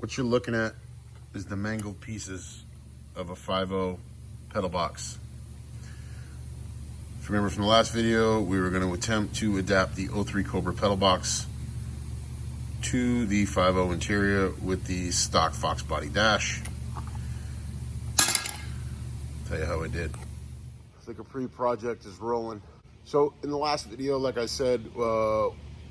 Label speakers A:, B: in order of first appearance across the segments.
A: What you're looking at is the mangled pieces of a 5.0 pedal box. If you remember from the last video, we were going to attempt to adapt the 03 Cobra pedal box to the 5.0 interior with the stock FoxBody dash. Tell you how I did. I think a pre-project is rolling. So in the last video, like I said,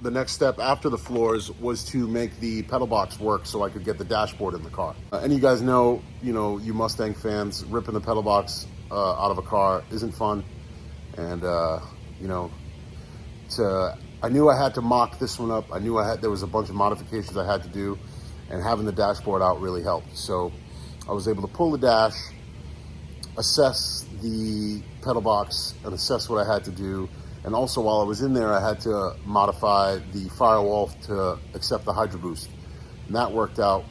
A: the next step after the floors was to make the pedal box work so I could get the dashboard in the car. And you guys know, you Mustang fans, ripping the pedal box out of a car isn't fun. And I knew I had to mock this one up. I knew there was a bunch of modifications I had to do, and having the dashboard out really helped. So I was able to pull the dash, assess the pedal box, and assess what I had to do. And also while I was in there, I had to modify the firewall to accept the Hydroboost. And that worked out.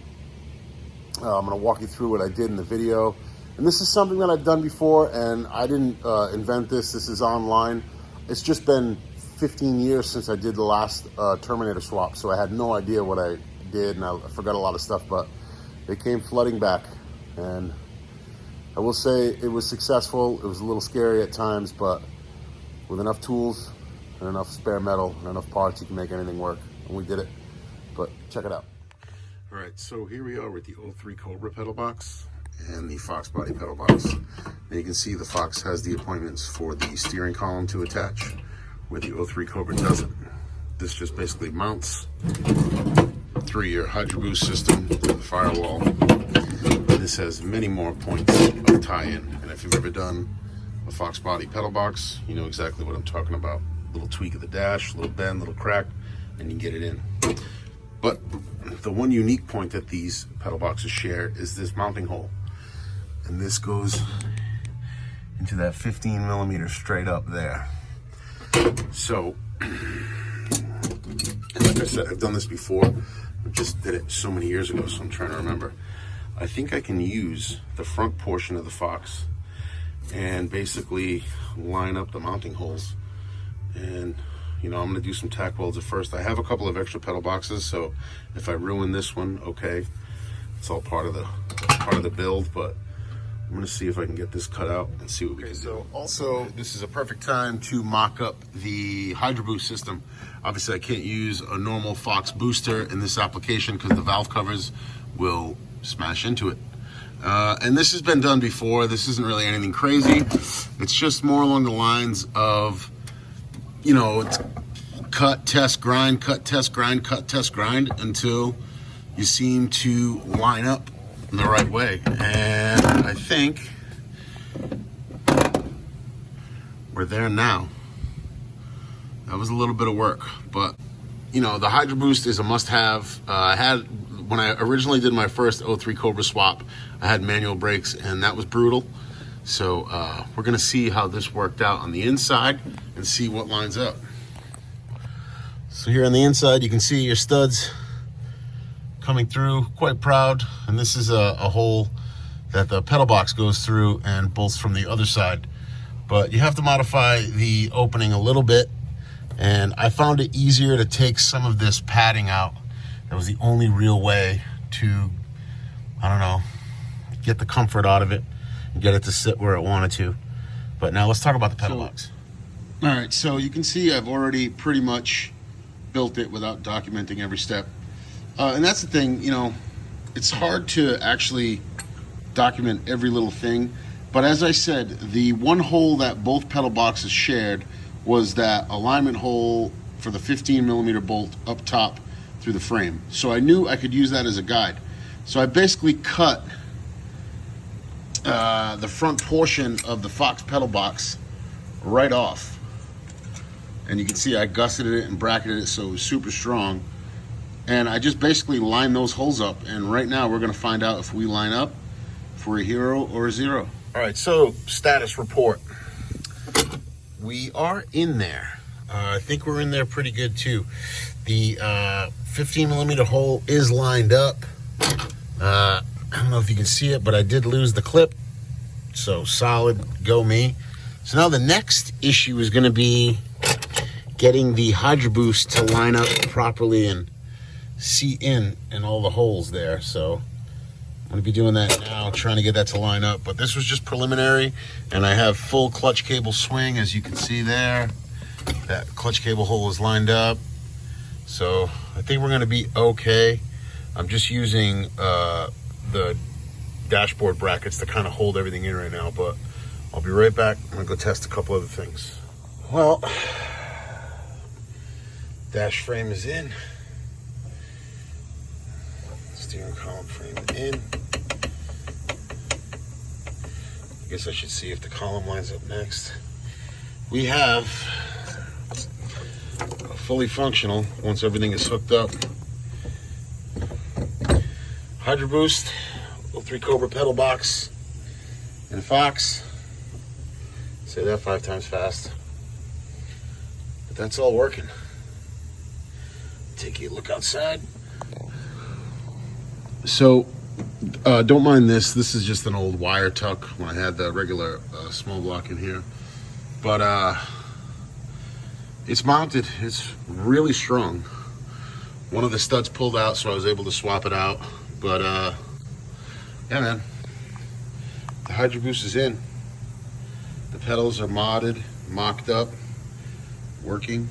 A: I'm gonna walk you through what I did in the video. And this is something that I've done before, and I didn't invent this. This is online. It's just been 15 years since I did the last Terminator swap, so I had no idea what I did, and I forgot a lot of stuff, but they came flooding back. And I will say it was successful. It was a little scary at times, but with enough tools and enough spare metal and enough parts, you can make anything work. And we did it, but check it out. All right, so here we are with the 03 Cobra pedal box and the FoxBody pedal box. And you can see the Fox has the appointments for the steering column to attach, where the 03 Cobra doesn't. This just basically mounts through your Hydroboost system to the firewall. This has many more points of tie-in, and if you've ever done a FoxBody pedal box, you know exactly what I'm talking about. A little tweak of the dash, a little bend, a little crack, and you get it in. But the one unique point that these pedal boxes share is this mounting hole. And this goes into that 15 millimeter straight up there. So, like I said, I've done this before. I just did it so many years ago, so I'm trying to remember. I think I can use the front portion of the Fox and basically line up the mounting holes. And I'm gonna do some tack welds at first. I have a couple of extra pedal boxes, so if I ruin this one, okay, it's all part of the build. But I'm gonna see if I can get this cut out and see what we can do. So also, this is a perfect time to mock up the Hydroboost system. Obviously, I can't use a normal Fox booster in this application because the valve covers will smash into it. And this has been done before. This isn't really anything crazy. It's just more along the lines of, it's cut, test, grind, cut, test, grind, cut, test, grind until you seem to line up in the right way. And I think we're there now. That was a little bit of work, but the Hydroboost is a must-have. When I originally did my first 03 Cobra swap, I had manual brakes, and that was brutal. So we're gonna see how this worked out on the inside and see what lines up. So here on the inside, you can see your studs coming through, quite proud. And this is a hole that the pedal box goes through and bolts from the other side. But you have to modify the opening a little bit. And I found it easier to take some of this padding out. That was the only real way to, get the comfort out of it and get it to sit where it wanted to. But now let's talk about the pedal box. All right, so you can see I've already pretty much built it without documenting every step. And that's the thing, it's hard to actually document every little thing. But as I said, the one hole that both pedal boxes shared was that alignment hole for the 15 millimeter bolt up top through the frame. So I knew I could use that as a guide. So I basically cut the front portion of the Fox pedal box right off. And you can see I gusseted it and bracketed it so it was super strong. And I just basically lined those holes up. And right now we're gonna find out if we line up, if we're a hero or a zero. All right, so status report. We are in there. I think we're in there pretty good too. The 15 millimeter hole is lined up. I don't know if you can see it, but I did lose the clip. So solid, go me. So now the next issue is gonna be getting the Hydroboost to line up properly and see in all the holes there. So I'm gonna be doing that now, trying to get that to line up. But this was just preliminary, and I have full clutch cable swing, as you can see there. That clutch cable hole is lined up. So I think we're gonna be okay. I'm just using the dashboard brackets to kind of hold everything in right now, but I'll be right back. I'm gonna go test a couple other things. Well, dash frame is in. Steering column frame in. I guess I should see if the column lines up next. We have a fully functional, once everything is hooked up, Hydroboost, 03 Cobra pedal box, and a Fox. Say that 5 times fast. But that's all working. Take a look outside. So, don't mind this. This is just an old wire tuck when I had the regular small block in here. But it's mounted. It's really strong. One of the studs pulled out, so I was able to swap it out. But yeah, man, the Hydroboost is in. The pedals are modded, mocked up, working.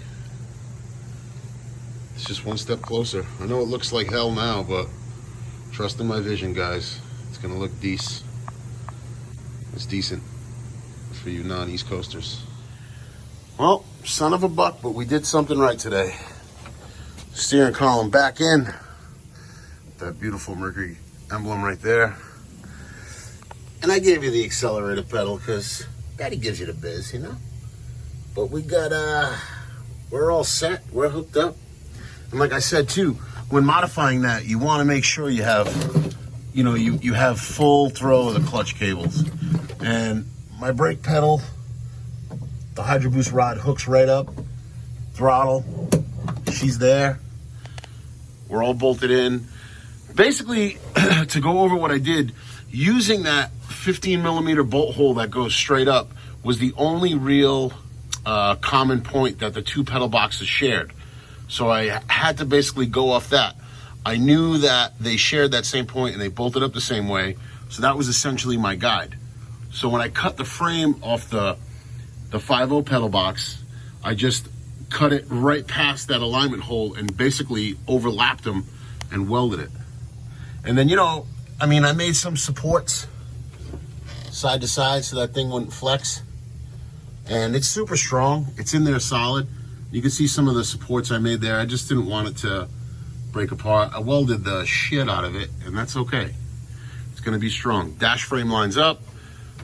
A: It's just one step closer. I know it looks like hell now, but trust in my vision, guys. It's gonna look decent. It's decent for you non-East Coasters. Well, son of a buck, but we did something right today. Steering column back in. That beautiful Mercury emblem right there. And I gave you the accelerator pedal because Daddy gives you the biz, you know? But we got, we're all set. We're hooked up. And like I said, too, when modifying that, you want to make sure you have, you know, you have full throw of the clutch cables. And my brake pedal, the Hydroboost rod hooks right up. Throttle, she's there. We're all bolted in. Basically, to go over what I did, using that 15 millimeter bolt hole that goes straight up was the only real common point that the two pedal boxes shared. So I had to basically go off that. I knew that they shared that same point and they bolted up the same way. So that was essentially my guide. So when I cut the frame off the 5.0 pedal box, I just cut it right past that alignment hole and basically overlapped them and welded it. And then, you know, I mean, I made some supports side to side so that thing wouldn't flex. And it's super strong. It's in there solid. You can see some of the supports I made there. I just didn't want it to break apart. I welded the shit out of it, and that's okay. It's gonna be strong. Dash frame lines up.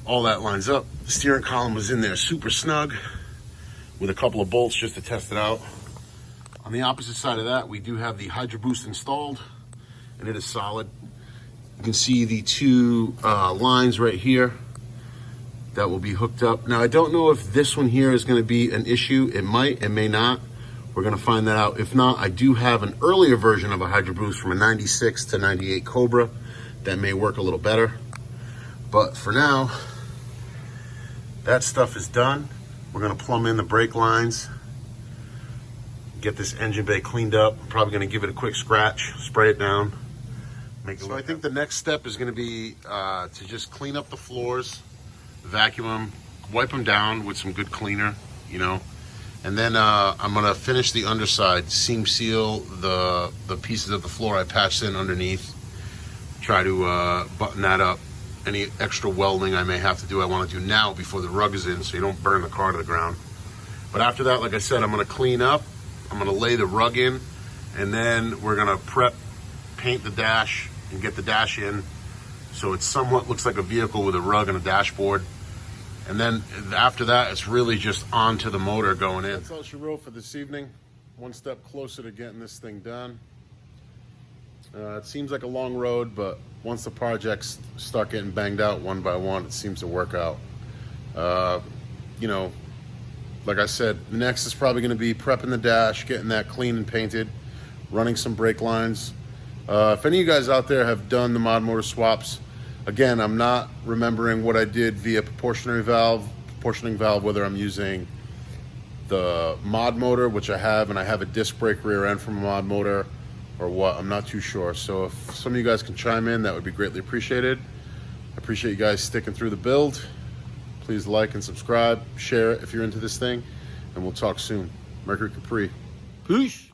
A: All that lines up. The steering column was in there super snug with a couple of bolts just to test it out. On the opposite side of that, we do have the Hydroboost installed, and it is solid. You can see the two lines right here that will be hooked up. Now, I don't know if this one here is going to be an issue. It might, it may not. We're going to find that out. If not, I do have an earlier version of a Hydroboost from a 96 to 98 Cobra that may work a little better. But for now, that stuff is done. We're going to plumb in the brake lines, get this engine bay cleaned up. I'm probably going to give it a quick scratch, spray it down. So I think the next step is going to be to just clean up the floors, vacuum them, wipe them down with some good cleaner, you know, and then I'm going to finish the underside, seam seal the pieces of the floor I patched in underneath, try to button that up. Any extra welding I may have to do, I want to do now before the rug is in so you don't burn the car to the ground. But after that, like I said, I'm going to clean up, I'm going to lay the rug in, and then we're going to prep, paint the dash, and get the dash in so it somewhat looks like a vehicle with a rug and a dashboard. And then after that, it's really just onto the motor going in. That's all she wrote for this evening. One step closer to getting this thing done. It seems like a long road, but once the projects start getting banged out one by one, it seems to work out. You know, like I said, the next is probably going to be prepping the dash, getting that clean and painted, running some brake lines. If any of you guys out there have done the mod motor swaps, again, I'm not remembering what I did via proportioning valve, whether I'm using the mod motor, which I have, and I have a disc brake rear end from a mod motor, or what. I'm not too sure. So if some of you guys can chime in, that would be greatly appreciated. I appreciate you guys sticking through the build. Please like and subscribe, share it if you're into this thing, and we'll talk soon. Mercury Capri. Peace.